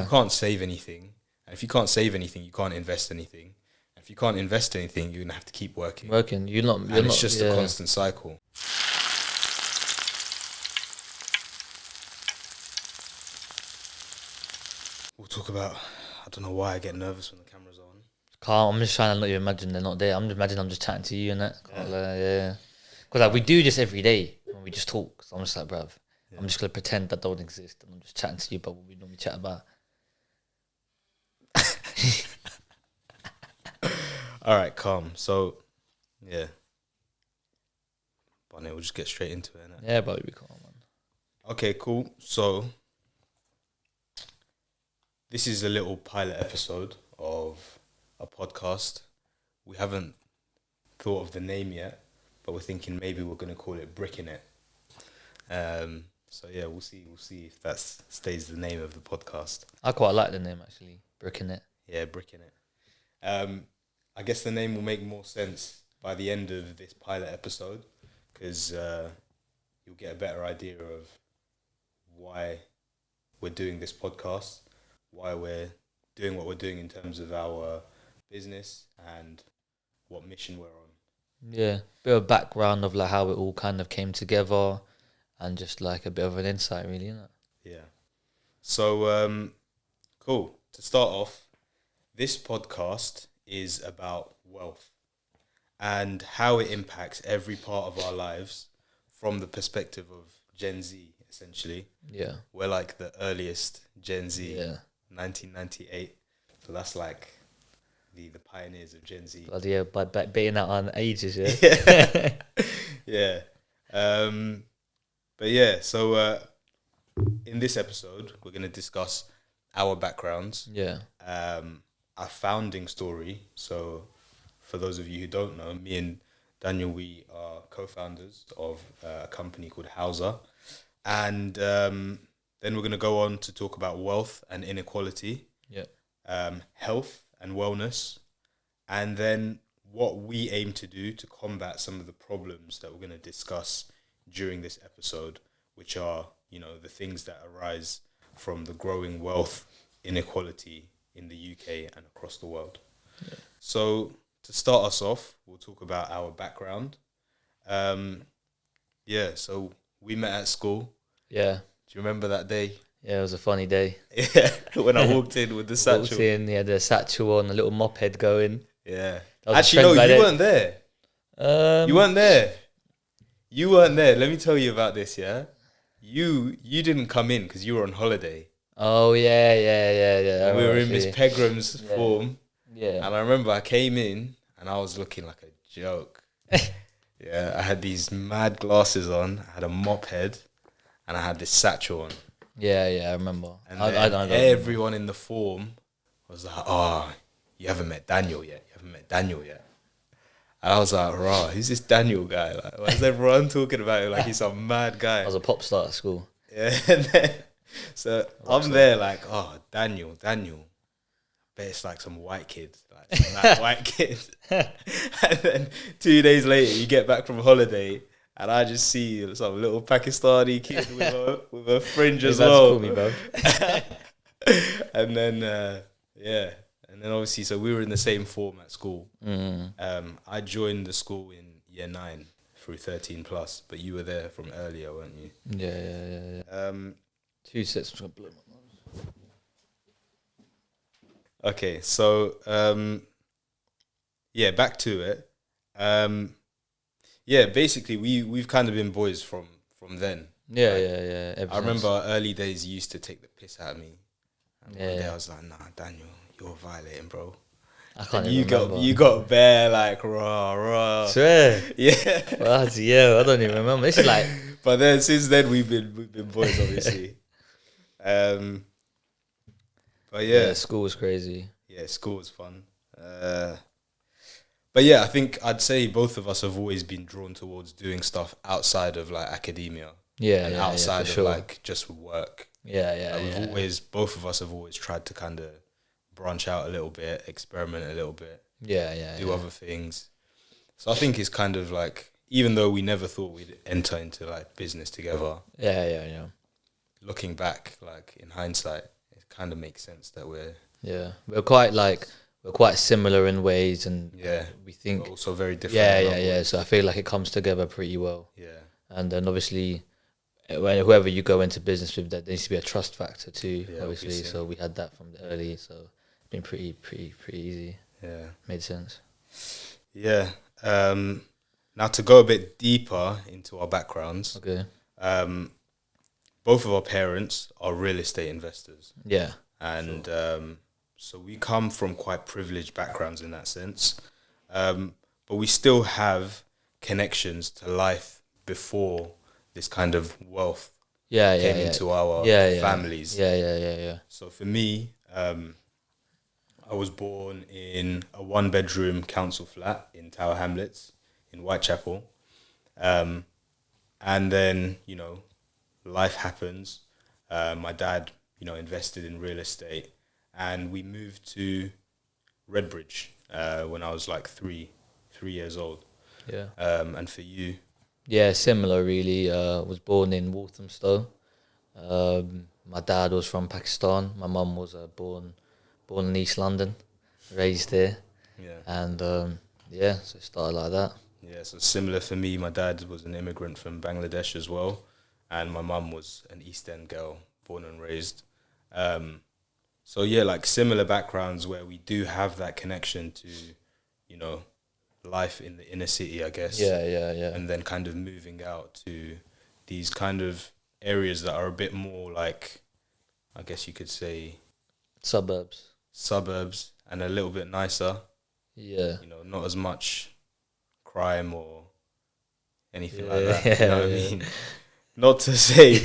you can't save anything. And if you can't save anything, you can't invest anything. And if you can't invest anything, you're gonna have to keep working. It's just a constant cycle. We'll talk about. I don't know why I get nervous when the camera's on. Calm. I'm just trying to let you imagine they're not there. I'm just chatting to you and that. Yeah. Because like we do this every day when we just talk. So I'm just like, bruv, I'm just gonna pretend that don't exist, and I'm just chatting to you about what we normally chat about. All right, calm. So, yeah. Bonnie, we'll just get straight into it, innit? Yeah, but we calm, man. Okay, cool. So, this is a little pilot episode of a podcast. We haven't thought of the name yet, but we're thinking maybe we're going to call it BRICKIN. So yeah, we'll see if that stays the name of the podcast. I quite like the name actually, BRICKIN. Yeah, BRICKIN. I guess the name will make more sense by the end of this pilot episode, because you'll get a better idea of why we're doing this podcast, why we're doing what we're doing in terms of our business and what mission we're on. Yeah, bit of background of like how it all kind of came together, and just like a bit of an insight, really, isn't it? Yeah. So, cool. To start off, this podcast is about wealth and how it impacts every part of our lives from the perspective of Gen Z, essentially. Yeah. We're like the earliest Gen Z, Yeah. 1998. So that's like the pioneers of Gen Z. Bloody yeah, by beating out on ages, yeah. Yeah. But yeah, so in this episode, we're going to discuss our backgrounds. Yeah. Our founding story. So for those of you who don't know, me and Daniel, we are co-founders of a company called Hauser. And then we're going to go on to talk about wealth and inequality, health and wellness, and then what we aim to do to combat some of the problems that we're going to discuss during this episode, which are, the things that arise from the growing wealth inequality in the UK and across the world. Yeah. So to start us off, we'll talk about our background. So we met at school. Yeah. Do you remember that day? Yeah, it was a funny day. Yeah, when I walked in with the satchel. Walked in, he had the satchel on, a little moped going. Yeah. Actually, no, you weren't there. You weren't there. You weren't there. Let me tell you about this, yeah? You didn't come in because you were on holiday. Oh, yeah. We were in Miss Pegram's form. Yeah. And I remember I came in and I was looking like a joke. Yeah, I had these mad glasses on, I had a mop head, and I had this satchel on. Yeah, I remember. And I don't everyone in the form was like, "Oh, you haven't met Daniel yet. And I was like, "Rah, who's this Daniel guy? Like, why is everyone talking about him like he's some mad guy?" I was a pop star at school. Yeah, and then, so I'm there like, "Oh, Daniel. I bet it's like some white kid, like some mad white kid." And then 2 days later, you get back from holiday, and I just see some little Pakistani kid with a fringe as well. Call me, bro. And then and then obviously, so we were in the same form at school. I joined the school in year 9 through 13 plus, but you were there from earlier, weren't you? Yeah. 2 sets. I'm just gonna blow my nose. Okay, so back to it. Basically we've kind of been boys from then. Yeah. I remember our early days you used to take the piss out of me. And one day I was like, "Nah, Daniel, you're violating, bro." I can't and even remember. You got bare like rah. Swear. Yeah. I don't even remember. This is like. But then since then we've been boys, obviously. But yeah, school was crazy. Yeah, school was fun. But yeah, I think I'd say both of us have always been drawn towards doing stuff outside of like academia. Yeah, outside of sure. like just work. Both of us have always tried to kind of branch out a little bit, experiment a little bit. Do other things. So I think it's kind of like, even though we never thought we'd enter into like business together. Yeah. Looking back, like in hindsight, it's kind of makes sense that we're quite similar in ways, and we think but also very different. Yeah. So I feel like it comes together pretty well. Yeah. And then obviously, whoever you go into business with, there needs to be a trust factor too. Yeah, obviously, obviously. so we had that from the early. So it's been pretty easy. Yeah. Made sense. Yeah. Now to go a bit deeper into our backgrounds. Okay. Both of our parents are real estate investors. Yeah. And so we come from quite privileged backgrounds in that sense. But we still have connections to life before this kind of wealth came into our families. Yeah. So for me, I was born in a 1-bedroom council flat in Tower Hamlets in Whitechapel. And then, life happens. My dad, invested in real estate, and we moved to Redbridge when I was like 3 years old. Yeah. And for you? Yeah, similar really. Was born in Walthamstow. My dad was from Pakistan. My mum was born in East London, raised there. Yeah. And so it started like that. Yeah, so similar for me. My dad was an immigrant from Bangladesh as well, and my mum was an East End girl, born and raised. So yeah, like similar backgrounds where we do have that connection to, life in the inner city, I guess. Yeah. And then kind of moving out to these kind of areas that are a bit more like, I guess you could say, Suburbs, and a little bit nicer. Yeah. Not as much crime or anything like that. You know what I mean? Not to say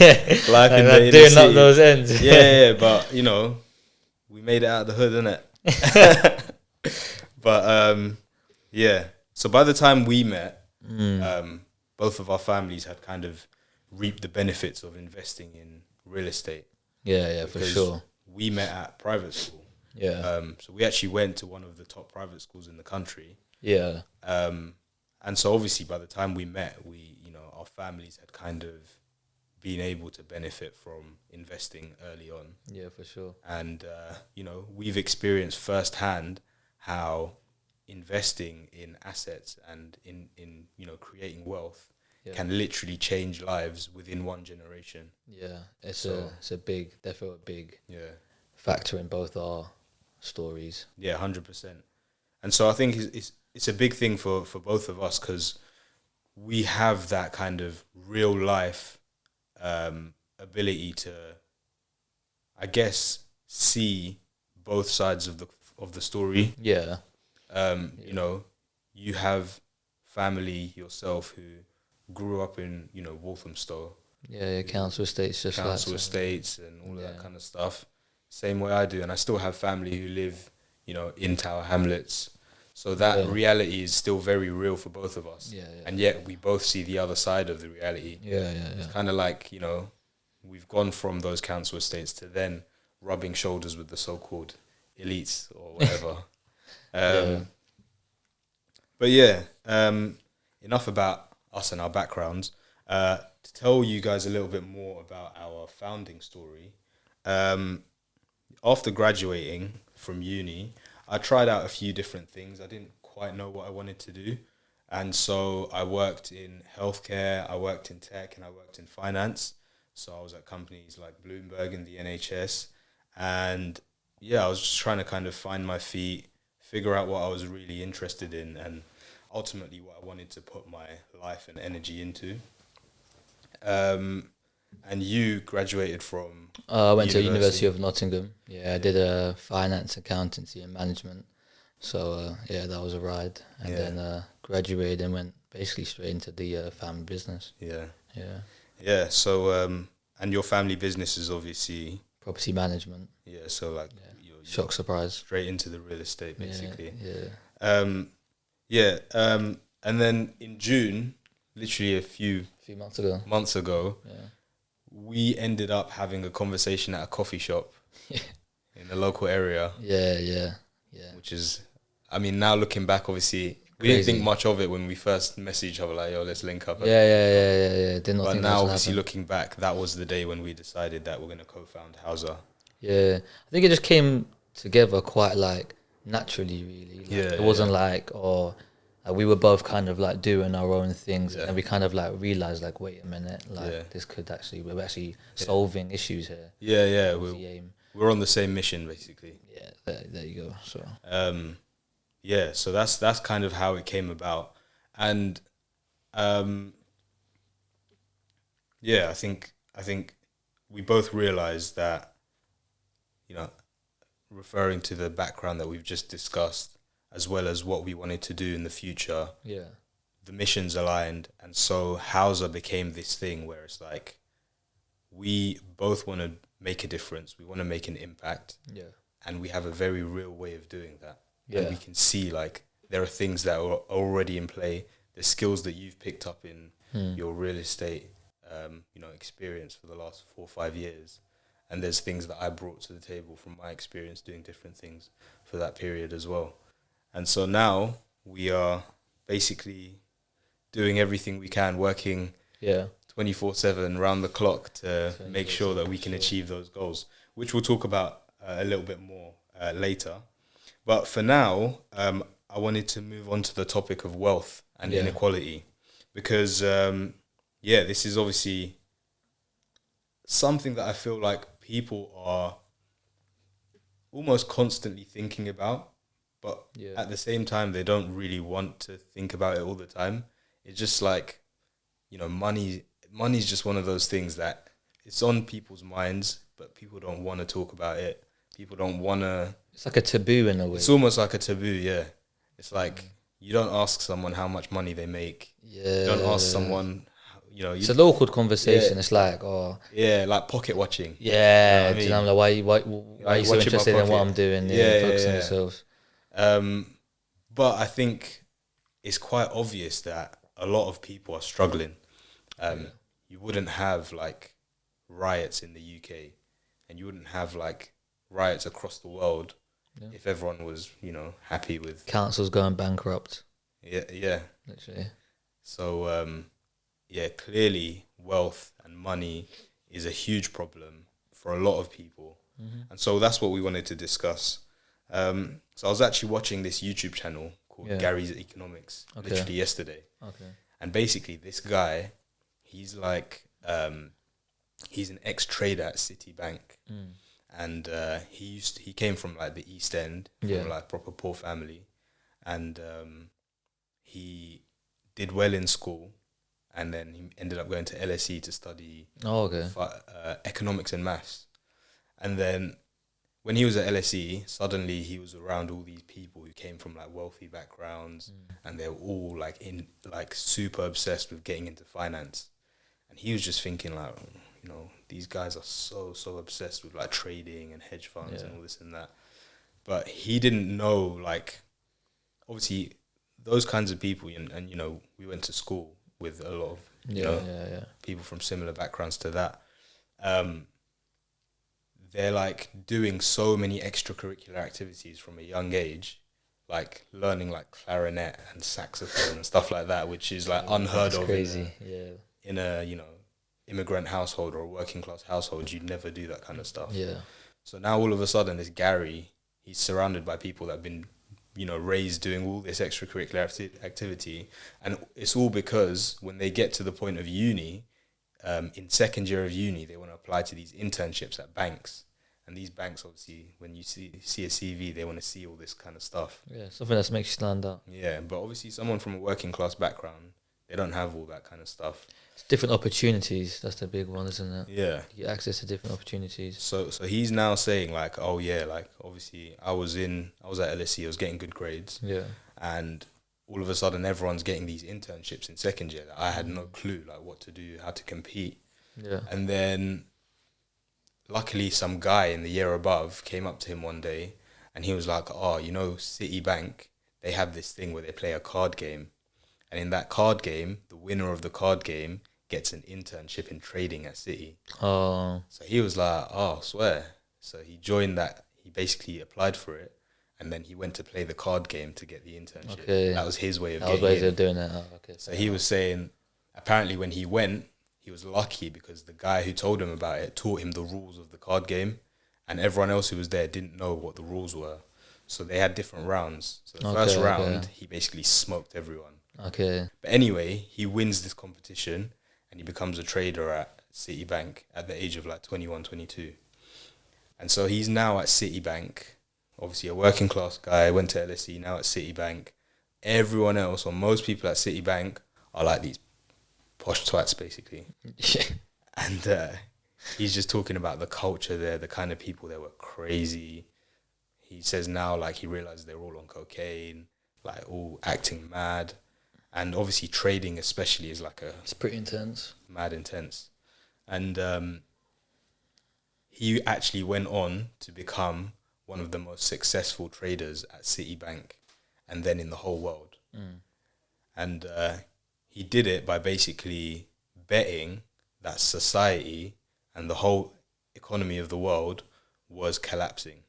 life in the inner doing city. up those ends. Yeah, but we made it out of the hood, innit? But yeah. So by the time we met, both of our families had kind of reaped the benefits of investing in real estate. Yeah, for sure. We met at private school. Yeah. So we actually went to one of the top private schools in the country. Yeah. And so obviously by the time we met, our families had kind of been able to benefit from investing early on. Yeah, for sure. And, we've experienced firsthand how investing in assets and in creating wealth can literally change lives within one generation. Yeah, it's a big factor in both our stories. Yeah, 100%. And so I think it's a big thing for both of us because we have that kind of real life ability to, I guess, see both sides of the story. Yeah. You have family yourself who grew up in, Walthamstow. Yeah, council estates, council estates and all of that kind of stuff. Same way I do, and I still have family who live, in Tower Hamlets. So that reality is still very real for both of us. Yeah. And yet we both see the other side of the reality. Yeah. It's kind of like, we've gone from those council estates to then rubbing shoulders with the so-called elites or whatever. But yeah, enough about us and our backgrounds. To tell you guys a little bit more about our founding story, after graduating from uni, I tried out a few different things. I didn't quite know what I wanted to do. And so I worked in healthcare, I worked in tech, and I worked in finance. So I was at companies like Bloomberg and the NHS. And I was just trying to kind of find my feet, figure out what I was really interested in, and ultimately what I wanted to put my life and energy into. And you graduated from? I went to University of Nottingham. Yeah, I did a finance, accountancy, and management. So that was a ride. And then graduated and went basically straight into the family business. Yeah. So and your family business is obviously property management. Yeah. So like shock surprise. Straight into the real estate, basically. Yeah. And then in June, literally a few months ago, we ended up having a conversation at a coffee shop in the local area. Yeah. Which is, I mean, now looking back, obviously, we didn't think much of it when we first messaged each other, like, yo, let's link up. Yeah. Did not but think now, that obviously, happen. looking back, that was the day when we decided that we're going to co-found Hausa. Yeah, I think it just came together quite like naturally, really. Like, Yeah, it wasn't like, or we were both kind of like doing our own things, and Yeah. then we kind of like realized, like, wait a minute, like Yeah. this could actually we're actually solving issues here. Yeah, That was the aim. we're on the same mission basically. Yeah, there you go. So Yeah, so that's kind of how it came about, and yeah, I think we both realized that, you know, referring to the background that we've just discussed, as well as what we wanted to do in the future, yeah, the missions aligned, and so Hausa became this thing where it's like we both want to make a difference, we want to make an impact, yeah, and we have a very real way of doing that. Yeah. And we can see like there are things that are already in play. The skills that you've picked up in your real estate, experience for the last 4 or 5 years, and there's things that I brought to the table from my experience doing different things for that period as well. And so now we are basically doing everything we can, working yeah, 24/7 round the clock to make sure that we can achieve those goals, which we'll talk about a little bit more later. But for now, I wanted to move on to the topic of wealth and inequality, because this is obviously something that I feel like people are almost constantly thinking about, but at the same time they don't really want to think about it all the time. It's just like, money's just one of those things that it's on people's minds, but people don't want to talk about it. People don't want to. It's like a taboo in a way. It's almost like a taboo, yeah. It's like you don't ask someone how much money they make. Yeah. You don't ask someone, It's an awkward conversation. It's like, like pocket watching. Yeah, You know what I mean? I'm like, why are you so watching my interested in what pocket. I'm doing? Focus on yourself. But I think it's quite obvious that a lot of people are struggling. You wouldn't have like riots in the UK, and you wouldn't have like riots across the world if everyone was, happy with Councils going bankrupt. Yeah. Literally. So clearly wealth and money is a huge problem for a lot of people, and so that's what we wanted to discuss. So I was actually watching this YouTube channel called Gary's Economics literally yesterday. Okay. And basically this guy, he's like he's an ex-trader at Citibank. And he came from like the East End, from like proper poor family, and he did well in school, and then he ended up going to LSE to study economics and maths. And then when he was at LSE, suddenly he was around all these people who came from like wealthy backgrounds, and they were all like super obsessed with getting into finance. And he was just thinking like, these guys are so obsessed with like trading and hedge funds and all this and that. But he didn't know, like, obviously those kinds of people, and we went to school with a lot of people from similar backgrounds to that. They're like doing so many extracurricular activities from a young age, like learning like clarinet and saxophone and stuff like that, which is like unheard of. Crazy. In a immigrant household or a working class household, you'd never do that kind of stuff. Yeah. So now all of a sudden, this Gary, he's surrounded by people that have been, raised doing all this extracurricular activity, and it's all because when they get to the point of uni, in second year of uni, they want to apply to these internships at banks. And these banks, obviously, when you see a CV, they want to see all this kind of stuff. Yeah, something that makes you stand out. Yeah, but obviously someone from a working class background, they don't have all that kind of stuff. It's different opportunities. That's the big one, isn't it? Yeah. You get access to different opportunities. So he's now saying like, oh yeah, like obviously I was at LSE, I was getting good grades. Yeah. And all of a sudden everyone's getting these internships in second year that I had no clue like what to do, how to compete. Yeah. And then luckily some guy in the year above came up to him one day and he was like, Citibank, they have this thing where they play a card game. And in that card game, the winner of the card game gets an internship in trading at Citi. Oh. So he was like, swear. So he joined that. He basically applied for it. And then he went to play the card game to get the internship. Okay. That was his way of getting in. Of doing that. Oh, okay. So he was saying, apparently when he went, he was lucky because the guy who told him about it taught him the rules of the card game. and everyone else who was there didn't know what the rules were. So they had different rounds. So the first round, he basically smoked everyone. Okay. But anyway, he wins this competition and he becomes a trader at Citibank at the age of like 21, 22. And so he's now at Citibank, obviously a working class guy, went to LSE, now at Citibank. Everyone else, or most people at Citibank, are like these posh twats, basically. Yeah. And he's just talking about the culture there, the kind of people that were crazy. He says now, like, he realized they're all on cocaine, like, all acting mad. And obviously trading especially is like It's pretty intense. Mad intense. And he actually went on to become one of the most successful traders at Citibank and then in the whole world. And he did it by basically betting that society and the whole economy of the world was collapsing.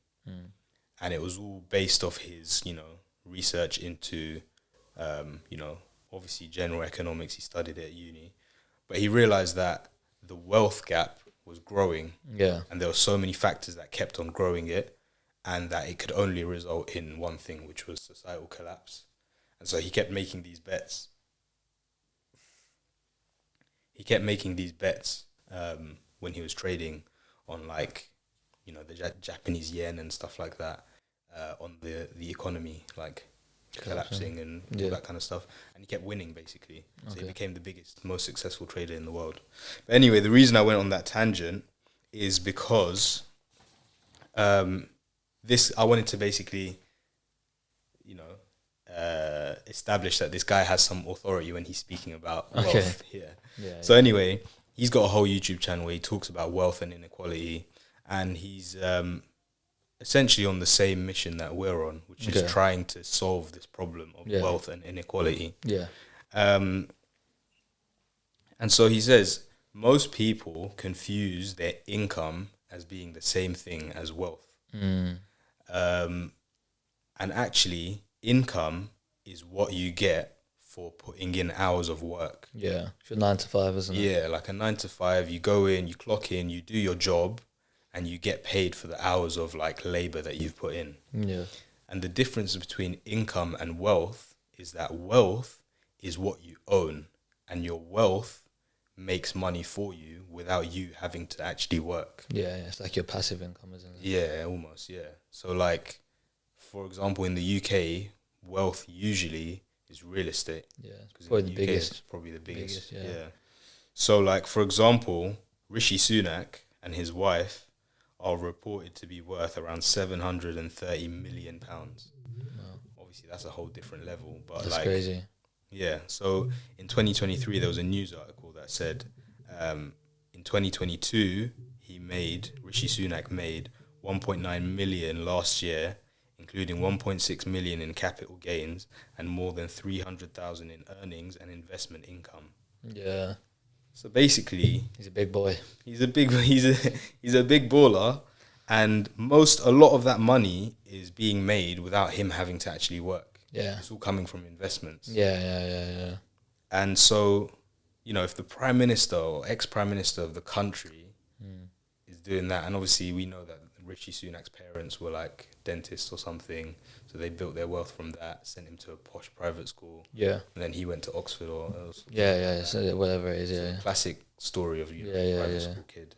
And it was all based off his, research into, obviously general economics. He studied it at uni. But he realized that the wealth gap was growing. Yeah. And there were so many factors that kept on growing it, and that it could only result in one thing, which was societal collapse. And so he kept making these bets. When he was trading on, like, the Japanese yen and stuff like that, on the economy, like collapsing and all that kind of stuff. And he kept winning, basically. So he became the biggest, most successful trader in the world. But anyway, the reason I went on that tangent is because I wanted to basically, establish that this guy has some authority when he's speaking about wealth here. Yeah. So anyway, he's got a whole YouTube channel where he talks about wealth and inequality, and he's essentially on the same mission that we're on, which is trying to solve this problem of wealth and inequality. Yeah. And so he says most people confuse their income as being the same thing as wealth. And actually, income is what you get for putting in hours of work. Yeah. It's your 9 to 5, isn't it? Yeah, like a 9 to 5, you go in, you clock in, you do your job, and you get paid for the hours of, like, labor that you've put in. Yeah. And the difference between income and wealth is that wealth is what you own, and your wealth makes money for you without you having to actually work. Yeah, it's like your passive income, isn't it? Yeah, almost, yeah. So, like, for example, in the UK, wealth usually is real estate. Yeah, it's probably the biggest. It's probably the biggest, yeah. So, like, for example, Rishi Sunak and his wife are reported to be worth around £730 million. Wow. Obviously, that's a whole different level. But that's like, crazy. Yeah. So in 2023, there was a news article that said in 2022, Rishi Sunak made 1.9 million last year, including 1.6 million in capital gains and more than 300,000 in earnings and investment income. Yeah. So basically, he's a big boy. He's a big baller, and a lot of that money is being made without him having to actually work. Yeah. It's all coming from investments. Yeah. And so, if the Prime Minister or ex-Prime Minister of the country is doing that, and obviously we know that Rishi Sunak's parents were like dentists or something, so they built their wealth from that, sent him to a posh private school. Yeah. And then he went to Oxford or else. Yeah, so whatever it is, yeah. Classic story of private school kid.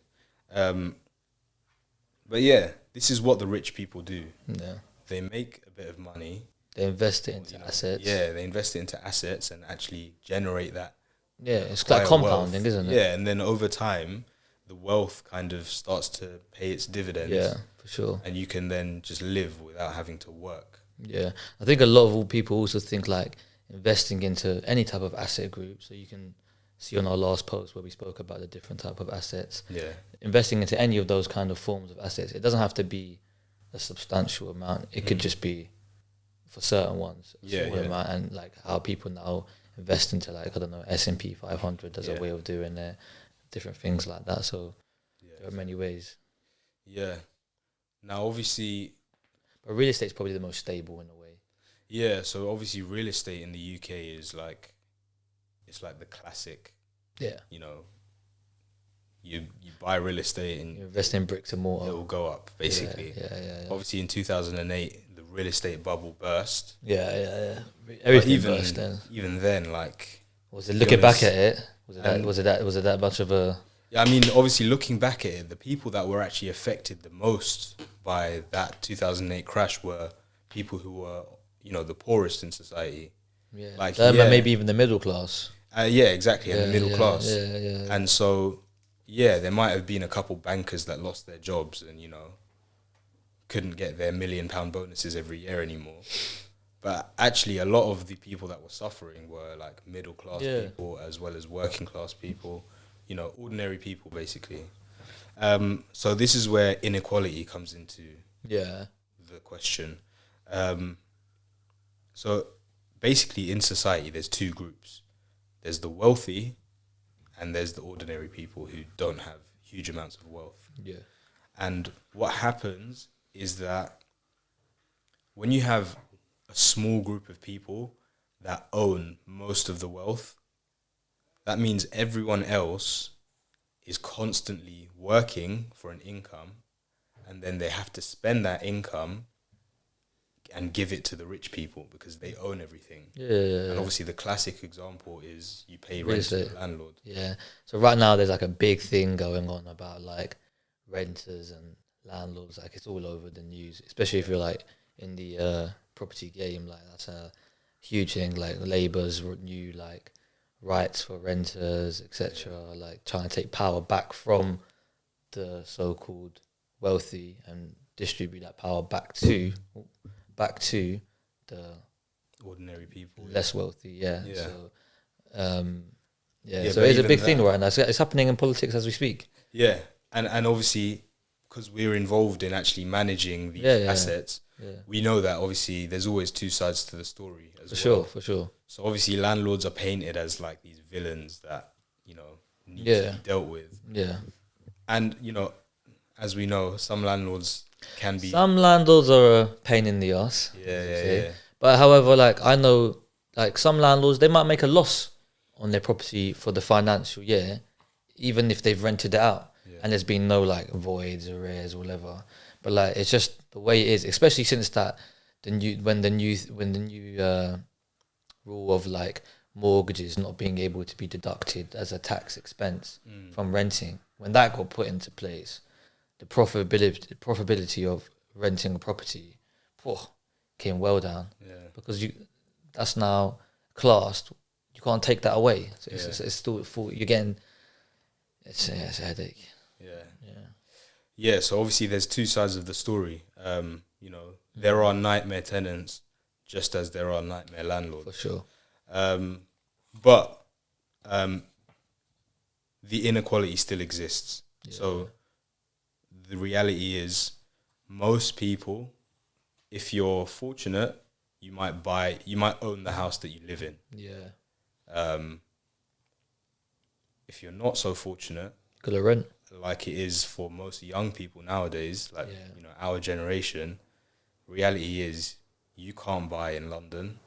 But yeah, this is what the rich people do. Yeah. They make a bit of money. They invest it into assets. Yeah, they invest it into assets and actually generate that. Yeah, it's like compounding, isn't it? Yeah, and then over time, the wealth kind of starts to pay its dividends. Yeah, for sure. And you can then just live without having to work. Yeah, I think a lot of people also think like investing into any type of asset group. So you can see on our last post where we spoke about the different type of assets. Yeah. Investing into any of those kind of forms of assets, it doesn't have to be a substantial amount. It could just be for certain ones. Amount, and like how people now invest into, like, I don't know, S&P 500 as a way of doing it, different things like that. So there are many ways. Yeah. Now, obviously... But real estate is probably the most stable in a way. Yeah, so obviously real estate in the UK is like... It's like the classic... Yeah. you buy real estate and You invest in bricks and it mortar. will go up basically. Yeah. Obviously, in 2008, the real estate bubble burst. Yeah. But Everything burst then. even then, like, Was it to be looking back honest, at it? Was and- it that much of a? yeah, I mean, obviously, looking back at it, the people that were actually affected the most by that 2008 crash were people who were, the poorest in society. Yeah. Like, Maybe even the middle class. Yeah, exactly, and the middle class. Yeah. And so, there might have been a couple bankers that lost their jobs and, couldn't get their £1 million bonuses every year anymore. But actually, a lot of the people that were suffering were like middle class people as well as working class people, ordinary people basically. So this is where inequality comes into the question. So basically, in society, there's two groups. There's the wealthy, and there's the ordinary people who don't have huge amounts of wealth. Yeah. And what happens is that when you have a small group of people that own most of the wealth, that means everyone else is constantly working for an income, and then they have to spend that income and give it to the rich people because they own everything. Yeah. And obviously the classic example is you pay rent to the landlord. Yeah. So right now there's like a big thing going on about like renters and landlords. Like it's all over the news, especially if you're like in the property game. Like that's a huge thing. Like Labour's new like rights for renters, etc. Like trying to take power back from the so-called wealthy and distribute that power back to the ordinary people, less wealthy. Yeah. So, Yeah, so but it's a even big thing that- right now. It's happening in politics as we speak. Yeah, and obviously because we're involved in actually managing these assets, we know that obviously there's always two sides to the story as well. For sure. So obviously landlords are painted as like these villains that need to be dealt with. Yeah. And as we know, some landlords can be. Some landlords are a pain in the ass. Yeah. But however, like I know, like some landlords, they might make a loss on their property for the financial year, even if they've rented it out, and there's been no like voids, arrears, or whatever. But like it's just the way it is, especially since that the new rule of like mortgages not being able to be deducted as a tax expense from renting, when that got put into place, the profitability of renting a property came well down. Because that's now classed. You can't take that away. So it's still full. You're getting. It's a headache. Yeah. So obviously, there's two sides of the story. There are nightmare tenants, just as there are nightmare landlords. For sure. But the inequality still exists. So the reality is, most people, if you're fortunate, you might own the house that you live in. Yeah. If you're not so fortunate, Gotta rent. like it is for most young people nowadays, like our generation, reality is you can't buy in London.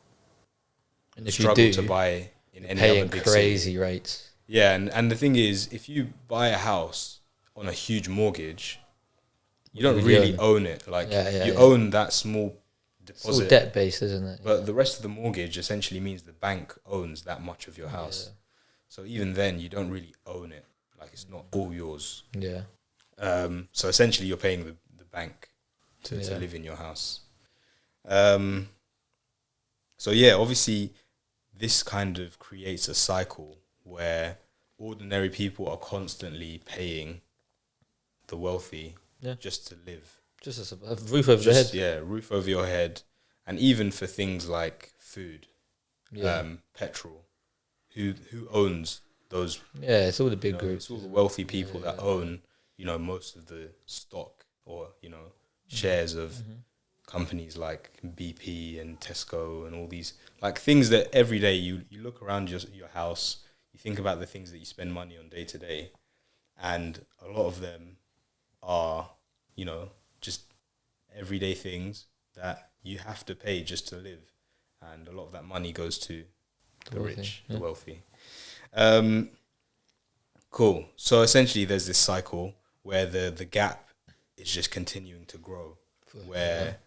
And if struggle you do, to buy in any paying other big crazy city. rates. Yeah, and the thing is, if you buy a house on a huge mortgage, you don't really own it. Like you own that small deposit. It's all debt based, isn't it? But the rest of the mortgage essentially means the bank owns that much of your house. So even then, you don't really own it. Like it's not all yours. Yeah. So essentially, you're paying the bank to live in your house. So obviously, this kind of creates a cycle where ordinary people are constantly paying the wealthy just to live. Just a roof over your head. Yeah, roof over your head. And even for things like food, petrol. Who owns those? Yeah, it's all the big groups. It's all the wealthy people that own, most of the stock or, shares of companies like BP and Tesco and all these, like things that every day you look around your house, you think about the things that you spend money on day to day, and a lot of them are, just everyday things that you have to pay just to live, and a lot of that money goes to the rich, the wealthy. Cool. So essentially, there's this cycle where the gap is just continuing to grow. Where,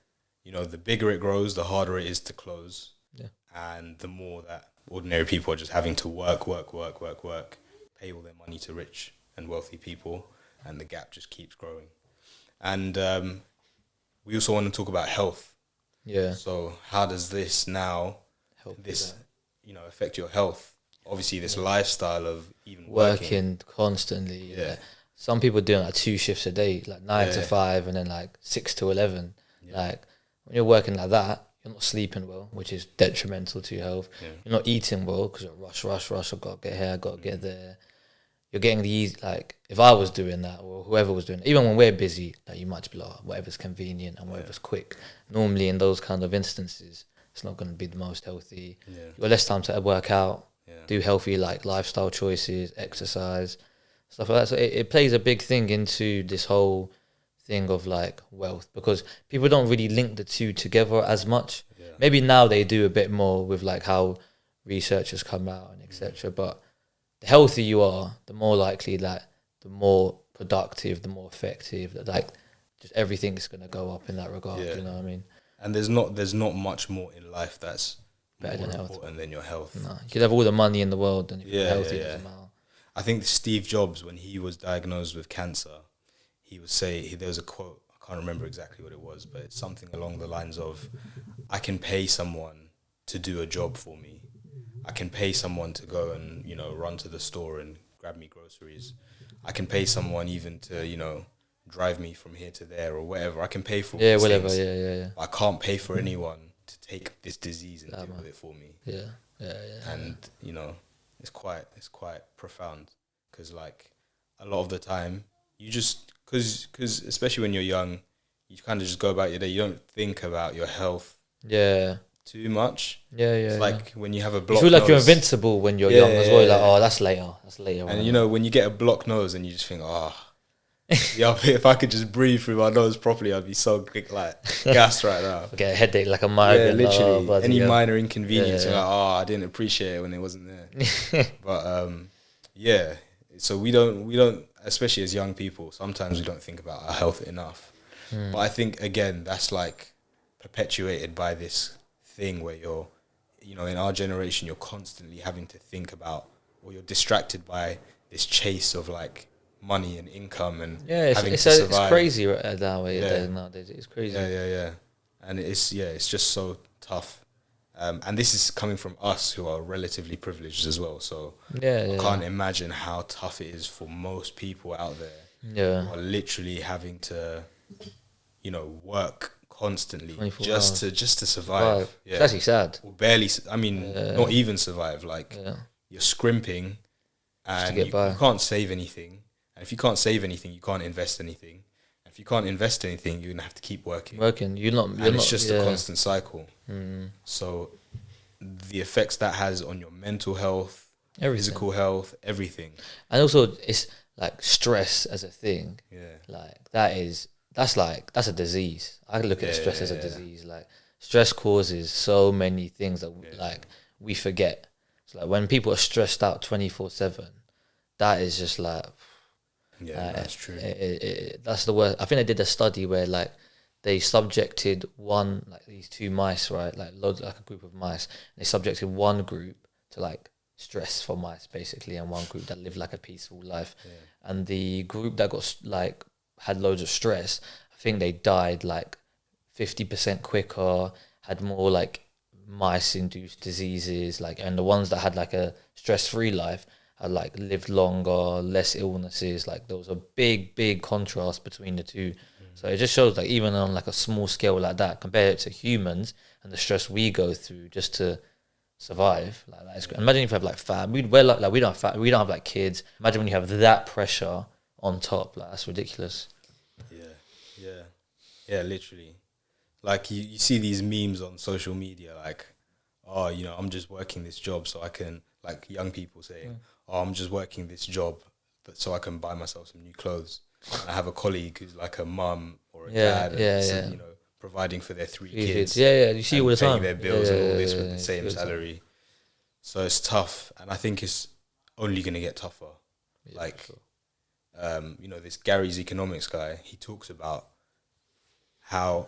you know, the bigger it grows, the harder it is to close. Yeah. And the more that ordinary people are just having to work, pay all their money to rich and wealthy people, and the gap just keeps growing. And we also want to talk about health. Yeah. So how does this now, you know, affect your health? Obviously, this lifestyle of even working constantly. Yeah. Some people doing like 2 shifts a day, like 9 to 5, and then like 6 to 11. Yeah. Like when you're working like that, you're not sleeping well, which is detrimental to your health. Yeah. You're not eating well because you're rush. I've got to get here, I've got to get there. You're getting these, like, if I was doing that or whoever was doing it, even when we're busy, like, you might just be like, oh, whatever's convenient and whatever's quick. Normally in those kind of instances, it's not going to be the most healthy. Yeah. You've got less time to work out, Yeah. do healthy, like, lifestyle choices, exercise, stuff like that. So it plays a big thing into this whole thing of, like, wealth, because people don't really link the two together as much. Yeah. Maybe now they do a bit more with, like, how research has come out and etc. But the healthier you are, the more likely that the more productive, the more effective, that, like, just everything's going to go up in that regard. Yeah. You know what I mean? And there's not much more in life that's Better more than health. important than your health. No, you could have all the money in the world, and if you're Yeah, healthy, yeah, it doesn't yeah. matter. I think Steve Jobs, when he was diagnosed with cancer, he would say, there was a quote, I can't remember exactly what it was, but it's something along the lines of, I can pay someone to do a job for me. I can pay someone to go and, you know, run to the store and grab me groceries. I can pay someone even to, you know, drive me from here to there or whatever. I can pay for all these whatever. things. Yeah. I can't pay for anyone to take this disease and deal man. with it for me. Yeah. And you know, it's quite profound, because like a lot of the time you just because especially when you're young, you kind of just go about your day. You don't think about your health Yeah. too much. Yeah. It's like when you have a you blocked feel like nose, you're invincible when you're young as well. You're like, oh, that's later. and you know, when you get a blocked nose and you just think, oh, yeah, if I could just breathe through my nose properly, I'd be so like gassed right now. I get a headache like a migraine. Yeah, literally. Like, Any minor inconvenience, Yeah. you're like, oh, I didn't appreciate it when it wasn't there. But yeah, so we don't, especially as young people, sometimes we don't think about our health enough. But I think, again, that's like perpetuated by this thing where you're, you know, in our generation, you're constantly having to think about, or you're distracted by this chase of like money and income and having to survive. It's crazy nowadays. It's crazy. Yeah. And it's just so tough. And this is coming from us who are relatively privileged as well. So I can't imagine how tough it is for most people out there who are literally having to, you know, work constantly just to survive. Yeah. It's actually sad. Or barely, I mean, not even survive. Like you're scrimping and you can't save anything. And if you can't save anything, you can't invest anything. And if you can't invest anything, you're gonna have to keep working. It's just a constant cycle. So the effects that has on your mental health, physical health, everything. And also, it's like stress as a thing. Yeah, like that's a disease. I look at stress as a disease. Like stress causes so many things that like we forget. So like when people are stressed out 24/7, that is just like. Yeah, that's true. That's the worst. I think they did a study where like they subjected these 2 mice, right? Like a group of mice. And they subjected one group to like stress for mice basically, and one group that lived like a peaceful life. Yeah. And the group that got like had loads of stress, I think they died like 50% quicker, had more like mice-induced diseases, like, and the ones that had like a stress-free life had like lived longer, less illnesses. Like there was a big contrast between the two. So it just shows like even on like a small scale like that, compare it to humans and the stress we go through just to survive. Like that is great. Imagine if you have like we don't have like kids. Imagine when you have that pressure on top. Like that's ridiculous. Yeah, literally. Like you see these memes on social media, like, oh, you know, I'm just working this job so I can, like young people saying, oh, I'm just working this job so I can buy myself some new clothes. And I have a colleague who's like a mum or a dad, and you know, providing for their 3 kids. You see all the time. Paying their bills and all this with the same salary. So it's tough, and I think it's only going to get tougher. Yeah, Like, for sure. you know, this Gary's economics guy, he talks about how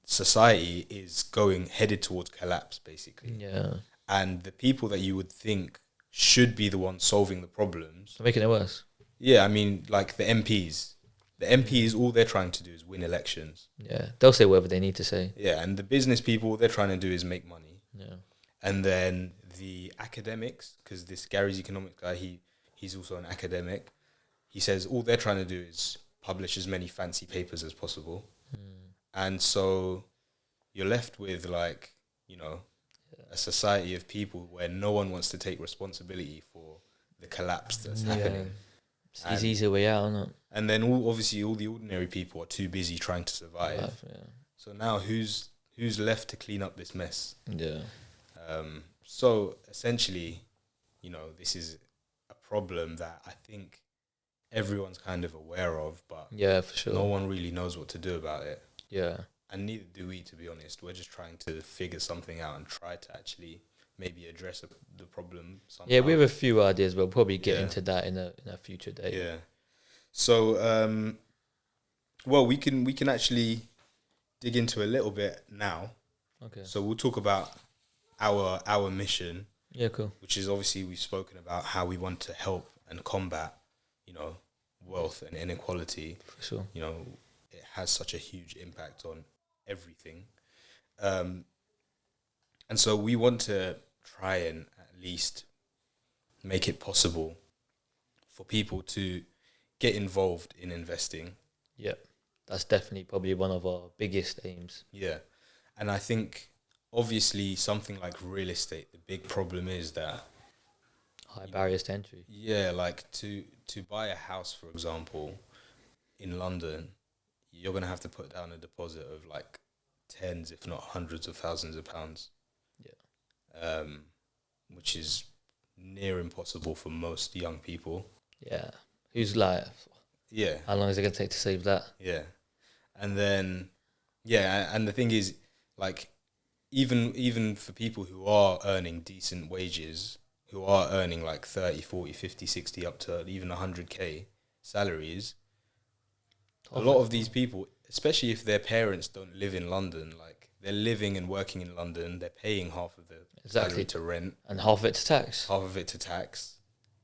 society is headed towards collapse, basically. Yeah, And the people that you would think should be the ones solving the problems, they're making it worse. yeah, I mean, like the MPs. The MPs, all they're trying to do is win elections. Yeah, they'll say whatever they need to say. Yeah, and the business people, all they're trying to do is make money. Yeah, And then the academics, because this Gary's economics guy, he's also an academic. He says all they're trying to do is publish as many fancy papers as possible. And so you're left with, like, you know, a society of people where no one wants to take responsibility for the collapse that's happening. It's the easy way out, isn't it? And then obviously all the ordinary people are too busy trying to survive. Yeah. So now who's left to clean up this mess? Yeah. So essentially, you know, this is a problem that I think everyone's kind of aware of, but Yeah, for sure. no one really knows what to do about it. Yeah. And neither do we, to be honest. We're just trying to figure something out and try to actually maybe address the problem somehow. Yeah, we have a few ideas. We'll probably get Yeah. into that in a future day. Yeah. So, well, we can actually dig into a little bit now. Okay. So we'll talk about our mission, Yeah, cool. which is obviously we've spoken about how we want to help and combat, you know, wealth and inequality. For sure. You know, it has such a huge impact on everything. And so we want to try and at least make it possible for people to get involved in investing. Yeah. That's definitely probably one of our biggest aims. Yeah. And I think obviously something like real estate, the big problem is that High barriers to entry. yeah, like to buy a house, for example, in London, you're gonna have to put down a deposit of like tens, if not hundreds of thousands of pounds. Yeah. Which is near impossible for most young people. Yeah. Who's like, Yeah, how long is it going to take to save that? yeah. And then, yeah, and the thing is, like, even for people who are earning decent wages, who are earning like 30, 40, 50, 60, up to even 100K salaries, a lot of these people, especially if their parents don't live in London, like, they're living and working in London, they're paying half of the salary to rent, and half of it to tax. half of it to tax,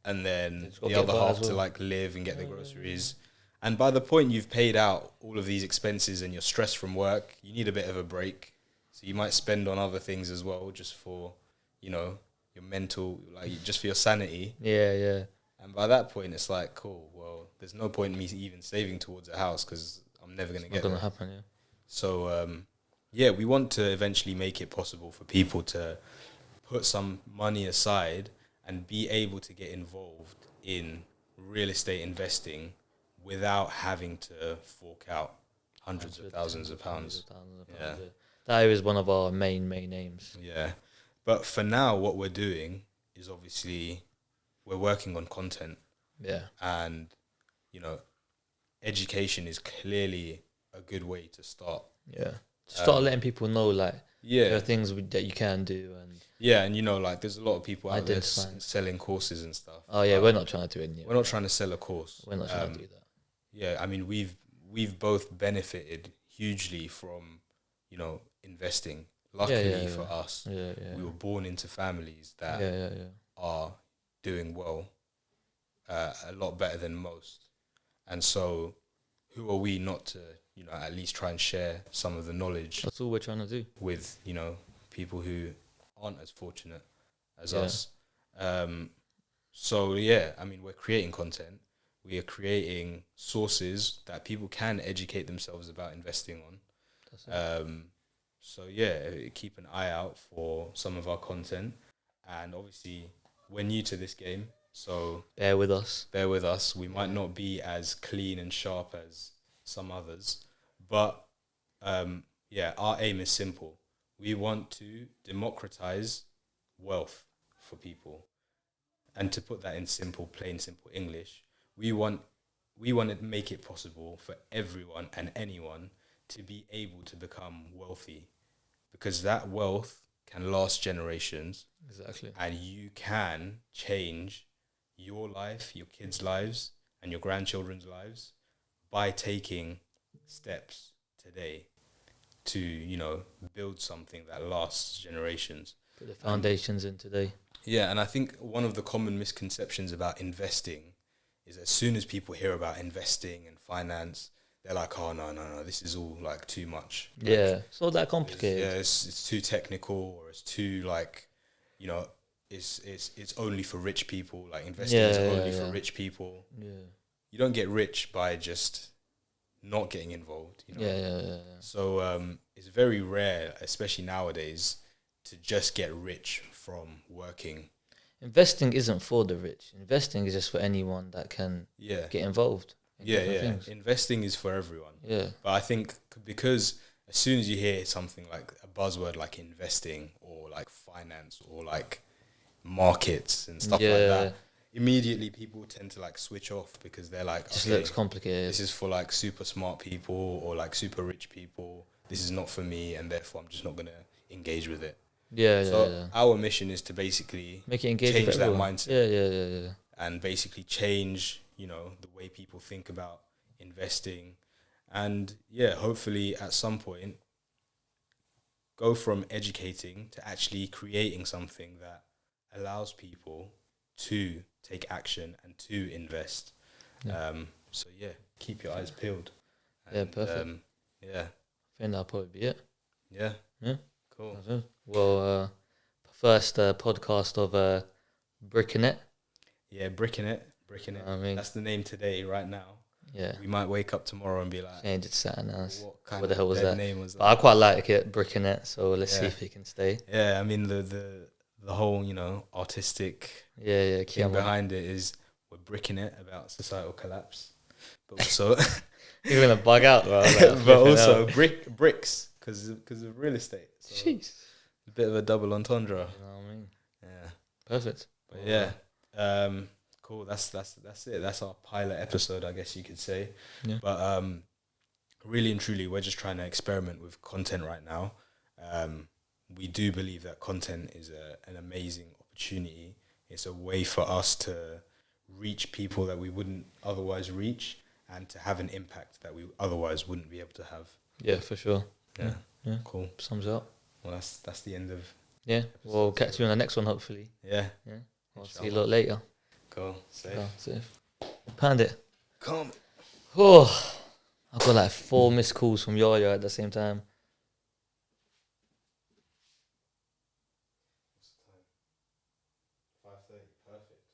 and then got the to other get by half as to well. like live and get the groceries. And by the point you've paid out all of these expenses and you're stressed from work, you need a bit of a break. So you might spend on other things as well, just for, you know, your mental, like just for your sanity. Yeah, yeah. And by that point, it's like, cool, well, there's no point in me even saving towards a house because I'm never going to It's get not going there. to happen, yeah. So, yeah, we want to eventually make it possible for people to put some money aside and be able to get involved in real estate investing without having to fork out hundreds of thousands of pounds. Yeah. That is one of our main aims. Yeah. But for now, what we're doing is obviously we're working on content, Yeah. and, you know, education is clearly a good way to start. Yeah. Start letting people know, like, Yeah. there are things that you can do. And Yeah, and you know, like, there's a lot of people out there Identifying. selling courses and stuff. oh, yeah, we're not trying to do it. We're not trying to sell a course. We're not trying to do that. Yeah, I mean, we've both benefited hugely from, you know, investing. Luckily for us, Yeah, we were born into families that yeah. are doing well, a lot better than most. And so, who are we not to, you know, at least try and share some of the knowledge That's all we're trying to do. with, you know, people who aren't as fortunate as Yeah. us. So yeah, I mean, we're creating content. We are creating sources that people can educate themselves about investing on. That's it. So yeah, keep an eye out for some of our content. And obviously, we're new to this game, so Bear with us. bear with us. We might not be as clean and sharp as some others, but yeah, our aim is simple. We want to democratize wealth for people. And to put that in plain simple English, we want to make it possible for everyone and anyone to be able to become wealthy, because that wealth can last generations, Exactly. and you can change your life, your kids' lives, and your grandchildren's lives by taking steps today to, you know, build something that lasts generations. Put the foundations in today. Yeah, and I think one of the common misconceptions about investing is as soon as people hear about investing and finance, they're like, oh, no, this is all, like, too much. Like, Yeah, it's not that complicated. it's too technical, or it's too, like, you know, it's only for rich people. Like, investing is only for rich people. Yeah. You don't get rich by just not getting involved, you know? Yeah. So it's very rare, especially nowadays, to just get rich from working. Investing isn't for the rich. Investing is just for anyone that can get involved. Things. Investing is for everyone. Yeah. But I think because as soon as you hear something like a buzzword like investing or like finance or like markets and stuff like that, immediately people tend to like switch off because they're like, just looks complicated. This is for like super smart people or like super rich people. This is not for me, and therefore I'm just not gonna engage with it. So our mission is to basically make it engage, change that mindset. Yeah. And basically change, you know, the way people think about investing, and hopefully at some point go from educating to actually creating something that allows people to take action and to invest. So keep your eyes peeled. And, perfect. I think that'll probably be it. Yeah. Cool. Well, first podcast of BRICKIN. Yeah, BRICKIN. I mean, that's the name today, right now. Yeah. We might wake up tomorrow and be like, change it to something else. What the hell was that? Name was that? I quite like it, BRICKIN. So let's see if it can stay. Yeah, I mean the whole, you know, artistic thing behind it is we're bricking it about societal collapse, but also you're gonna bug out, bro. Like, but also bricks because of real estate. So jeez, a bit of a double entendre. You know what I mean? Yeah, perfect. But cool. That's it. That's our pilot episode, I guess you could say. Yeah. But really and truly, we're just trying to experiment with content right now. We do believe that content is an amazing opportunity. It's a way for us to reach people that we wouldn't otherwise reach, and to have an impact that we otherwise wouldn't be able to have. Yeah, for sure. Yeah. Cool. Sums it up. Well, that's the end of. Yeah. We'll catch you on the next one, hopefully. Yeah. I'll see you a lot later. Cool. Safe. Pound it. Come. Oh, I've got like 4 missed calls from Yaya at the same time.